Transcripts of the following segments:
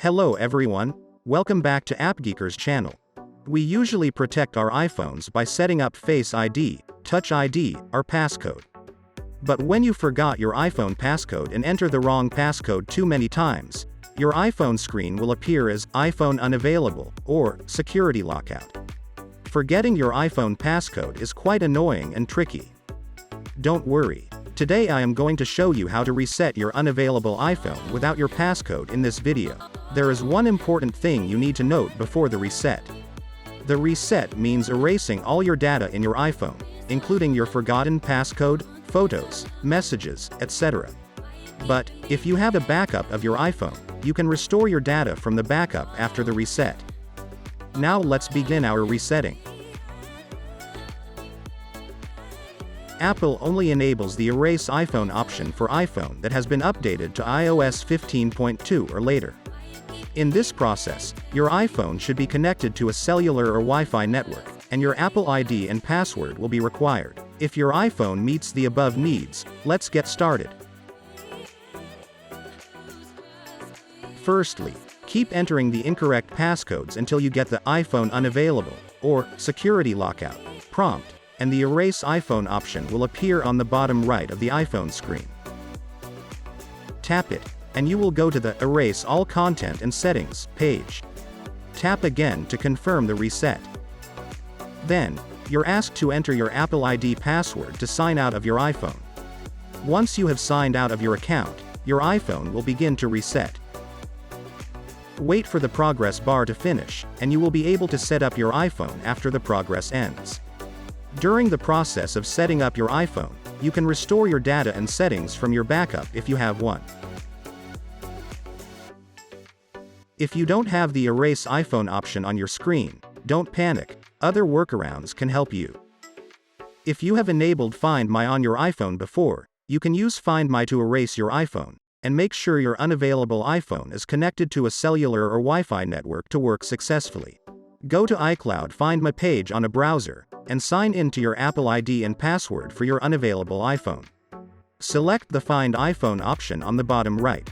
Hello everyone, welcome back to AppGeeker's channel. We usually protect our iPhones by setting up Face ID, Touch ID, or passcode. But when you forgot your iPhone passcode and enter the wrong passcode too many times, your iPhone screen will appear as iPhone Unavailable or Security Lockout. Forgetting your iPhone passcode is quite annoying and tricky. Don't worry. Today I am going to show you how to reset your unavailable iPhone without your passcode in this video. There is one important thing you need to note before the reset. The reset means erasing all your data in your iPhone, including your forgotten passcode, photos, messages, etc. But, if you have a backup of your iPhone, you can restore your data from the backup after the reset. Now let's begin our resetting. Apple only enables the Erase iPhone option for iPhone that has been updated to iOS 15.2 or later. In this process, your iPhone should be connected to a cellular or Wi-Fi network, and your Apple ID and password will be required. If your iPhone meets the above needs, let's get started. Firstly, keep entering the incorrect passcodes until you get the iPhone Unavailable, or Security Lockout, prompt, and the Erase iPhone option will appear on the bottom right of the iPhone screen. Tap it, and you will go to the Erase All Content and Settings page. Tap again to confirm the reset. Then, you're asked to enter your Apple ID password to sign out of your iPhone. Once you have signed out of your account, your iPhone will begin to reset. Wait for the progress bar to finish, and you will be able to set up your iPhone after the progress ends. During the process of setting up your iPhone, you can restore your data and settings from your backup if you have one. If you don't have the Erase iPhone option on your screen, don't panic, other workarounds can help you. If you have enabled Find My on your iPhone before, you can use Find My to erase your iPhone, and make sure your unavailable iPhone is connected to a cellular or Wi-Fi network to work successfully. Go to iCloud Find My page on a browser, and sign in to your Apple ID and password for your unavailable iPhone. Select the Find iPhone option on the bottom right.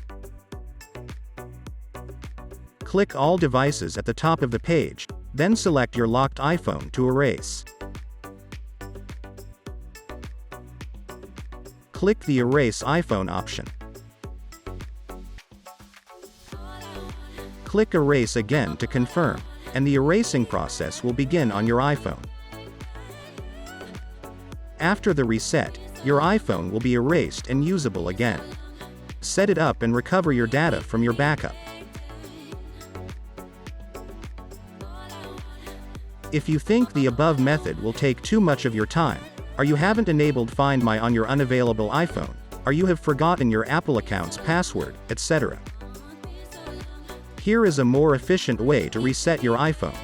Click All Devices at the top of the page, then select your locked iPhone to erase. Click the Erase iPhone option. Click Erase again to confirm, and the erasing process will begin on your iPhone. After the reset, your iPhone will be erased and usable again. Set it up and recover your data from your backup. If you think the above method will take too much of your time, or you haven't enabled Find My on your unavailable iPhone, or you have forgotten your Apple account's password, etc. Here is a more efficient way to reset your iPhone.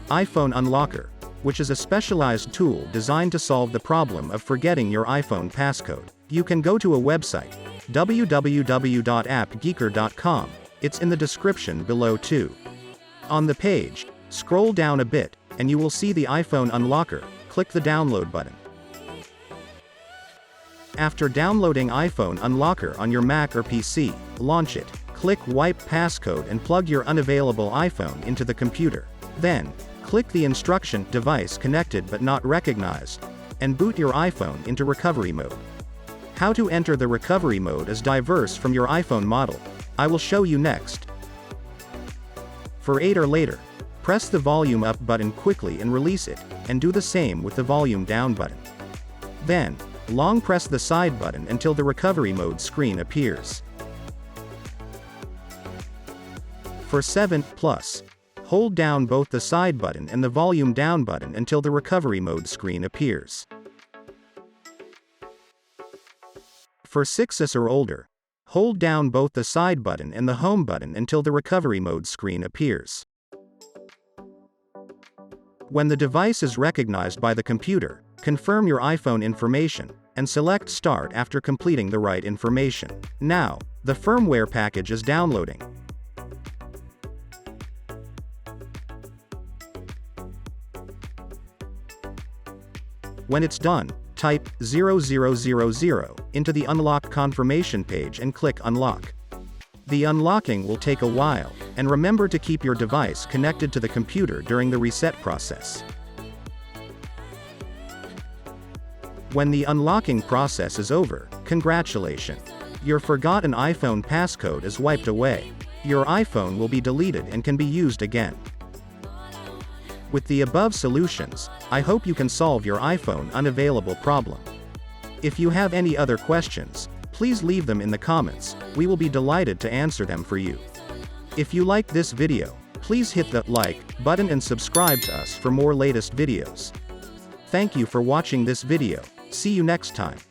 iPhone Unlocker, which is a specialized tool designed to solve the problem of forgetting your iPhone passcode. You can go to a website, www.appgeeker.com, it's in the description below too. On the page, scroll down a bit, and you will see the iPhone Unlocker, click the download button. After downloading iPhone Unlocker on your Mac or PC, launch it. Click Wipe Passcode and plug your unavailable iPhone into the computer. Then, click the instruction Device Connected but not recognized, and boot your iPhone into recovery mode. How to enter the recovery mode is diverse from your iPhone model. I will show you next. For 8 or later, press the volume up button quickly and release it, and do the same with the volume down button. Then, long press the side button until the recovery mode screen appears. For 7+, hold down both the side button and the volume down button until the recovery mode screen appears. For 6s or older, hold down both the side button and the home button until the recovery mode screen appears. When the device is recognized by the computer, confirm your iPhone information, and select Start after completing the right information. Now, the firmware package is downloading. When it's done, type 0000 into the Unlock confirmation page and click Unlock. The unlocking will take a while, and remember to keep your device connected to the computer during the reset process. When the unlocking process is over, congratulations! Your forgotten iPhone passcode is wiped away. Your iPhone will be deleted and can be used again. With the above solutions, I hope you can solve your iPhone unavailable problem. If you have any other questions, please leave them in the comments, we will be delighted to answer them for you. If you liked this video, please hit the like button and subscribe to us for more latest videos. Thank you for watching this video. See you next time.